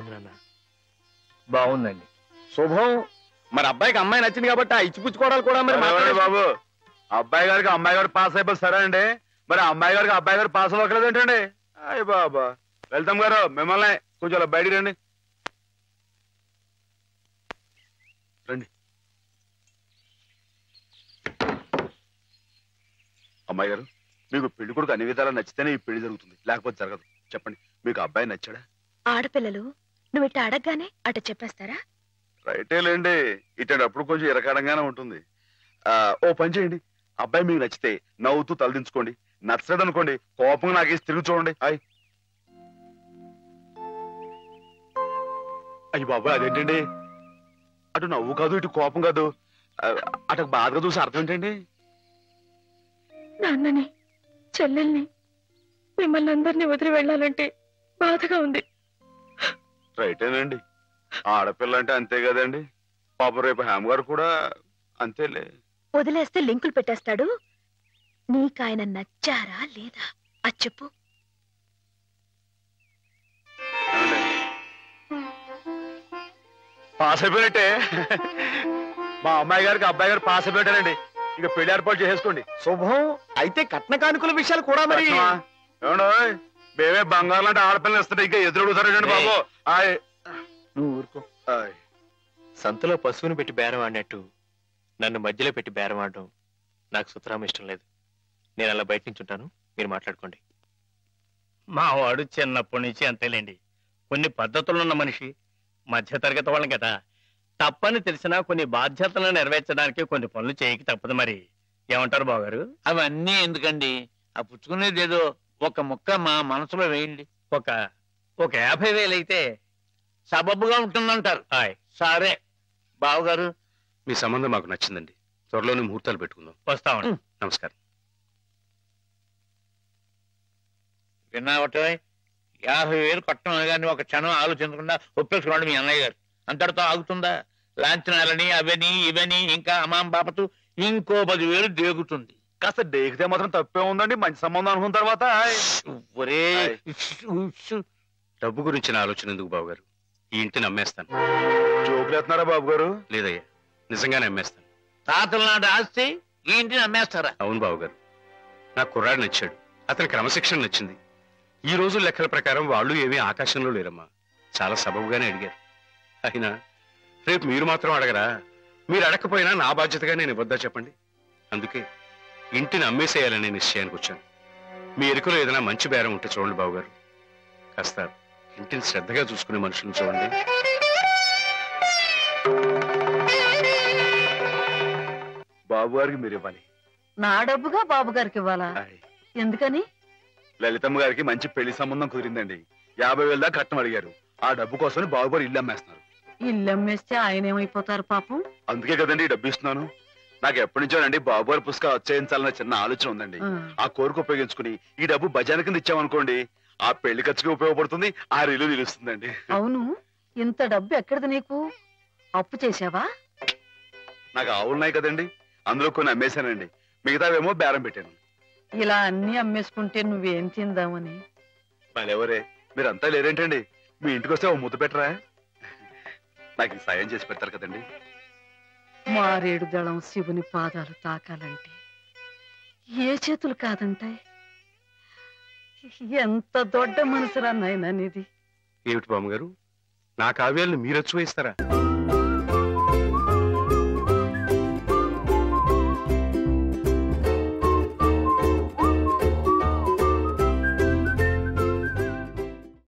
బాగుంది నాన్న. బాగుందండి. శుభం. మరి అబ్బాయికి అమ్మాయి నచ్చింది కాబట్టి ఆ ఇచ్చిపుచ్చుకోవడాలు కూడా మరి బాబు అబ్బాయి గారికి అమ్మాయి గారు పాస్ అయిపోయి సరే అండి, మరి అమ్మాయి గారికి అబ్బాయి గారు పాస్ అవ్వట్లేదు ఏంటండి? అయ్య బాబా. వెళ్తాం గారు మిమ్మల్ని కొంచెం అలా బయటికి రండి. రండి. అమ్మాయి గారు, మీకు పెళ్లి కొడుకు అన్ని విధాలా నచ్చితేనే ఈ పెళ్లి జరుగుతుంది, లేకపోతే జరగదు. చెప్పండి, మీకు అబ్బాయి నచ్చాడా? ఆడపిల్లలు నువ్వు ఇట్ట అడగగానే అట చెప్పేస్తారా? రైటే లేండి, ఇటప్పుడు కొంచెం ఇరకాడంగానే ఉంటుంది. ఓ పని చేయండి, అబ్బాయి మీకు నచ్చితే నవ్వుతూ తలదించుకోండి, నచ్చలేదు అనుకోండి కోపంగా నాకేసి తిరిగి చూడండి. అయ్యి బాబాయ్, అదేంటండి? అటు నవ్వు కాదు ఇటు కోపం కాదు, అటు బాధగా చూసి అర్థం ఏంటండి? నాన్నని చెల్లెల్ని మిమ్మల్ని అందరినీ వదిలి వెళ్ళాలంటే బాధగా ఉంది. రైటేనండి, ఆడపిల్ల అంటే అంతే కదండి. పాపం రేపు హేమ గారు కూడా అంతేలే. వదిలేస్తే లింకులు పెట్టేస్తాడు. నీకాయన నచ్చారా లేదా అది చెప్పు. పాస్ అయిపోయినట్టే. మా అమ్మాయి గారికి అబ్బాయి గారు పాస్ అయిపోయారండి. ఇక పెళ్లి ఏర్పాటు చేసేసుకోండి. శుభం. అయితే కట్న కానుకల విషయాలు కూడా మరి ఏమండో, మేమే బంగారం లాంటి ఆడపిల్లలు ఇస్తుంటే ఇంకా ఎదురుడుతారండి బాబు. నువ్వు ఊరుకో. సంతలో పశువుని పెట్టి బేరం ఆడినట్టు నన్ను మధ్యలో పెట్టి బేరం ఆడడం నాకు సుతరాం ఇష్టం లేదు. నేను అలా బయట నుంచి ఉంటాను, మీరు మాట్లాడుకోండి. మా వాడు చిన్నప్పటి నుంచి అంతేలేండి. కొన్ని పద్ధతులున్న మనిషి, మధ్యతరగతి వాళ్ళం కదా. తప్పని తెలిసినా కొన్ని బాధ్యతలను నెరవేర్చడానికి కొన్ని పనులు చేయక తప్పదు. మరి ఏమంటారు బావగారు? అవన్నీ ఎందుకండి, ఆ పుచ్చుకునేది ఏదో ఒక ముక్క మా మనసులో వేయండి. ఒక 50,000 అయితే సబబుగా ఉంటుందంటారు. సరే బావగారు, మీ సంబంధం మాకు నచ్చిందండి. త్వరలోనే ముహూర్తాలు పెట్టుకుందాం. వస్తామండి. నమస్కారం. విన్నావటే 50,000 కట్టం కానీ ఒక క్షణం ఆలోచించకుండా ఒప్పేసుకోండి మీ అన్నయ్య గారు. అంతటితో ఆగుతుందా? లాంఛనాలని అవని ఇవని ఇంకా అమాం బాపతు ఇంకో 10,000 దేగుతుంది. కాస్త దేగితే మాత్రం తప్పే ఉందండి, మంచి సంబంధం అనుకున్న తర్వాత. ఒరే డబ్బు గురించిన ఆలోచన ఎందుకు బాబు గారు? ఈ ఇంటిని అమ్మేస్తాను. జోకులేస్తున్నారా బాబు గారు? లేదయ్యా, నిజంగానే అమ్మేస్తాను. తాతల నాటి ఆస్తి ఈ ఇంటిని అమ్మేస్తారా? అవును బాబు గారు, నాకు కుర్రాడు నచ్చాడు, అతని క్రమశిక్షణ నచ్చింది. ఈ రోజు లెక్కల ప్రకారం వాళ్ళు ఏమీ ఆకాశంలో లేరమ్మా, చాలా సబబుగానే అడిగారు. అయినా రేపు మీరు మాత్రం అడగరా? మీరు అడగకపోయినా నా బాధ్యతగా నేను ఇవ్వద్దా చెప్పండి? అందుకే ఇంటిని అమ్మేసేయాలనే నిశ్చయానికి వచ్చాను. మీ ఎరుకలో ఏదైనా మంచి బేరం ఉంటే చూడండి బాబు గారు. కాస్త ఇంటిని శ్రద్ధగా చూసుకునే మనుషులను చూడండి. బాబు గారికి మీరు ఇవ్వాలి. నా డబ్బుగా బాబు గారికి ఇవ్వాలా? ఎందుకని? లలితమ్మ గారికి మంచి పెళ్లి సంబంధం కుదిరిందండి. 50,000 దాకా కట్నం అడిగారు. ఆ డబ్బు కోసం బాబు గారు ఇల్లు అమ్మేస్తున్నారు. ఇల్లు అమ్మేస్తే ఆయన ఏమైపోతారు పాపం? అందుకే కదండి ఈ డబ్బు ఇస్తున్నాను. నాకు ఎప్పటి నుంచోనండి బాబు గారి పుస్తకం వచ్చేయించాలన్న చిన్న ఆలోచన ఉందండి. ఆ కోరిక ఉపయోగించుకుని ఈ డబ్బు బజార్ కింద ఇచ్చామనుకోండి, ఆ పెళ్లి ఖర్చుకి ఉపయోగపడుతుంది, ఆ ఇల్లు నిలుస్తుందండి. అవును, ఇంత డబ్బు ఎక్కడిది నీకు? అప్పు చేసావా? నాకు ఆవులున్నాయి కదండి, అందులో కొన్ని అమ్మేశానండి, మిగతావేమో బేరం పెట్టాను. ఇలా అన్ని అమ్మేసుకుంటే నువ్వేం తిందామని. మళ్ళెవరే మీరంతా లేరేంటండి? మీ ఇంటికి వస్తే ఓ ముద్దు పెట్టరా? నాకు సాయం చేసి పెడతారు కదండి. మారేడు దళం శివుని పాదాలు తాకాలంటే ఏ చేతులు కాదంటాయి? ఎంత దొడ్డ మనసురా నాయనా నీది. ఏమిటి బామ్మగారు, నా కావ్యాలను మీరు వచ్చి వేస్తారా?